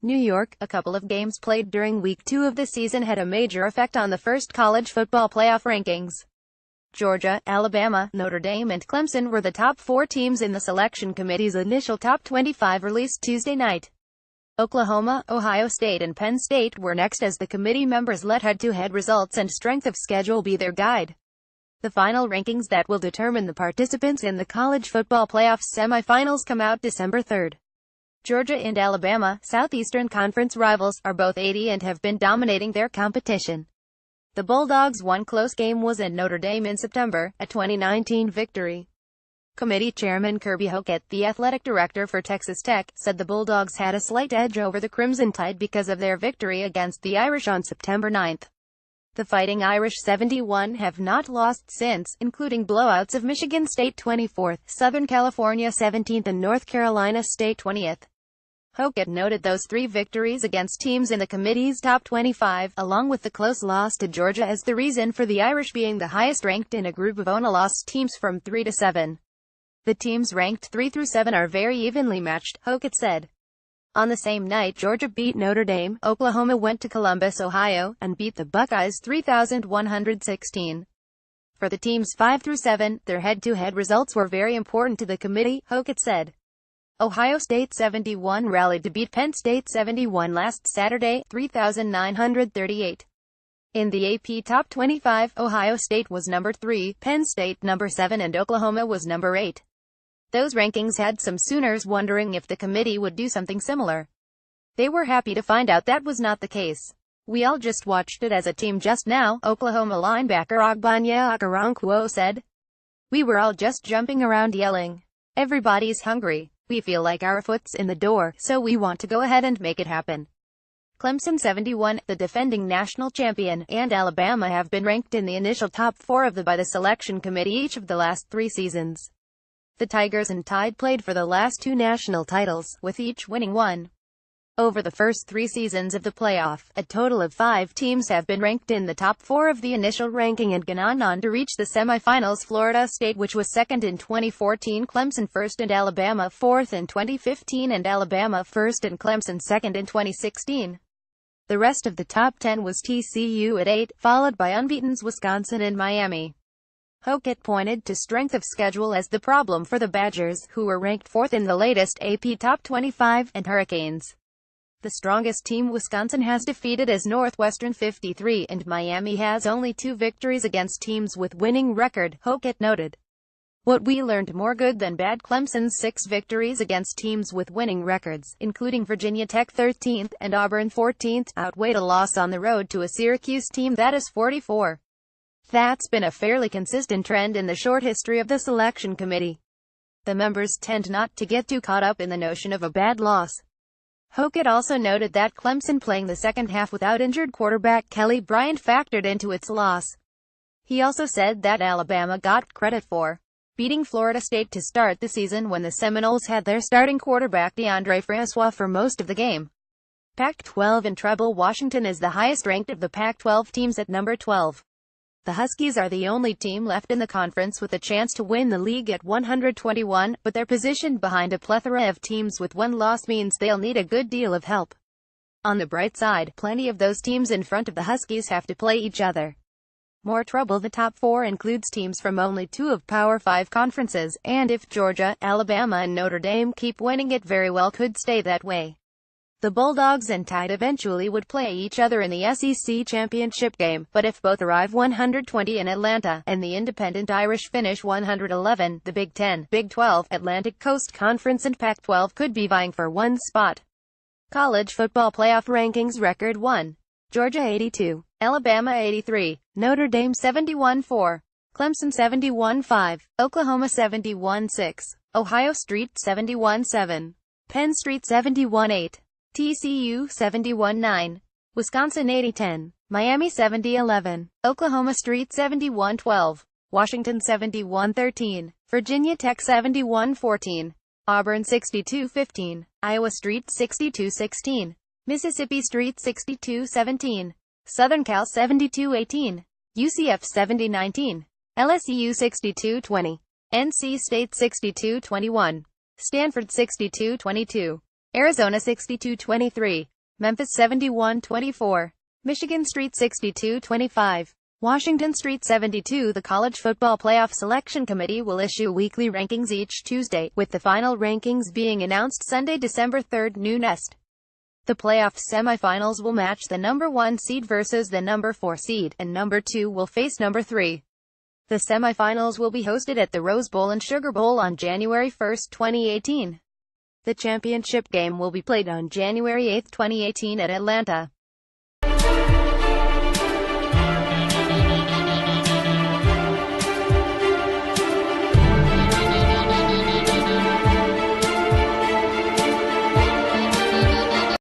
New York. A couple of games played during Week 2 of the season had a major effect on the first college football playoff rankings. Georgia, Alabama, Notre Dame and Clemson were the top 4 teams in the selection committee's initial top 25 released Tuesday night. Oklahoma, Ohio State and Penn State were next as the committee members let head-to-head results and strength of schedule be their guide. The final rankings that will determine the participants in the college football playoff semifinals come out December 3rd. Georgia and Alabama, Southeastern Conference rivals, are both 80 and have been dominating their competition. The Bulldogs' one close game was at Notre Dame in September, a 2019 victory. Committee Chairman Kirby Hockett, the athletic director for Texas Tech, said the Bulldogs had a slight edge over the Crimson Tide because of their victory against the Irish on September 9. The Fighting Irish 71 have not lost since, including blowouts of Michigan State 24th, Southern California 17th and North Carolina State 20th. Hockett noted those 3 victories against teams in the committee's top 25, along with the close loss to Georgia, as the reason for the Irish being the highest ranked in a group of unlost teams from 3 to 7. The teams ranked 3 through 7 are very evenly matched, Hockett said. On the same night Georgia beat Notre Dame, Oklahoma went to Columbus, Ohio, and beat the Buckeyes 3,116. For the teams 5 through 7, their head-to-head results were very important to the committee, Hockett said. Ohio State 71 rallied to beat Penn State 71 last Saturday, 3,938. In the AP Top 25, Ohio State was number 3, Penn State number 7 and Oklahoma was number 8. Those rankings had some Sooners wondering if the committee would do something similar. They were happy to find out that was not the case. "We all just watched it as a team just now," Oklahoma linebacker Ogbonnia Okoronkwo said. "We were all just jumping around yelling. Everybody's hungry. We feel like our foot's in the door, so we want to go ahead and make it happen." Clemson 71, the defending national champion, and Alabama have been ranked in the initial top 4 by the selection committee each of the last 3 seasons. The Tigers and Tide played for the last 2 national titles, with each winning one. Over the first 3 seasons of the playoff, a total of 5 teams have been ranked in the top 4 of the initial ranking and gone on to reach the semifinals. Florida State, which was second in 2014, Clemson first and Alabama fourth in 2015, and Alabama first and Clemson second in 2016. The rest of the top 10 was TCU at 8, followed by unbeaten's Wisconsin and Miami. Hockett pointed to strength of schedule as the problem for the Badgers, who were ranked 4th in the latest AP Top 25, and Hurricanes. The strongest team Wisconsin has defeated is Northwestern 53, and Miami has only 2 victories against teams with winning record, Hockett noted. "What we learned more good than bad: Clemson's 6 victories against teams with winning records, including Virginia Tech 13th and Auburn 14th, outweighed a loss on the road to a Syracuse team that is 44. That's been a fairly consistent trend in the short history of the selection committee. The members tend not to get too caught up in the notion of a bad loss." Hockett also noted that Clemson playing the second half without injured quarterback Kelly Bryant factored into its loss. He also said that Alabama got credit for beating Florida State to start the season when the Seminoles had their starting quarterback DeAndre Francois for most of the game. Pac-12 in treble: Washington is the highest ranked of the Pac-12 teams at number 12. The Huskies are the only team left in the conference with a chance to win the league at 121, but they're positioned behind a plethora of teams with one loss means they'll need a good deal of help. On the bright side, plenty of those teams in front of the Huskies have to play each other. More trouble: the top 4 includes teams from only 2 of Power 5 conferences, and if Georgia, Alabama and Notre Dame keep winning, it very well could stay that way. The Bulldogs and Tide eventually would play each other in the SEC championship game, but if both arrive 120 in Atlanta, and the Independent Irish finish 111, the Big 10, Big 12, Atlantic Coast Conference and Pac-12 could be vying for one spot. College football playoff rankings: Record 1. Georgia 82, Alabama 83, Notre Dame 71-4, Clemson 71-5, Oklahoma 71-6, Ohio State 71-7, Penn State 71-8. TCU 71-9, Wisconsin 80-10, Miami 70-11, Oklahoma State 71-12, Washington 71-13, Virginia Tech 71-14, Auburn 62-15, Iowa State 62-16, Mississippi State 62-17, Southern Cal 72-18, UCF 70-19, LSU 62-20, NC State 62-21, Stanford 62-22. Arizona 62-23, Memphis 71-24. Michigan Street 62-25. Washington Street 72. The College Football Playoff Selection Committee will issue weekly rankings each Tuesday, with the final rankings being announced Sunday, December 3, noon Est. The playoff semifinals will match the number 1 seed versus the number 4 seed, and number 2 will face number 3. The semifinals will be hosted at the Rose Bowl and Sugar Bowl on January 1, 2018. The championship game will be played on January 8, 2018 at Atlanta.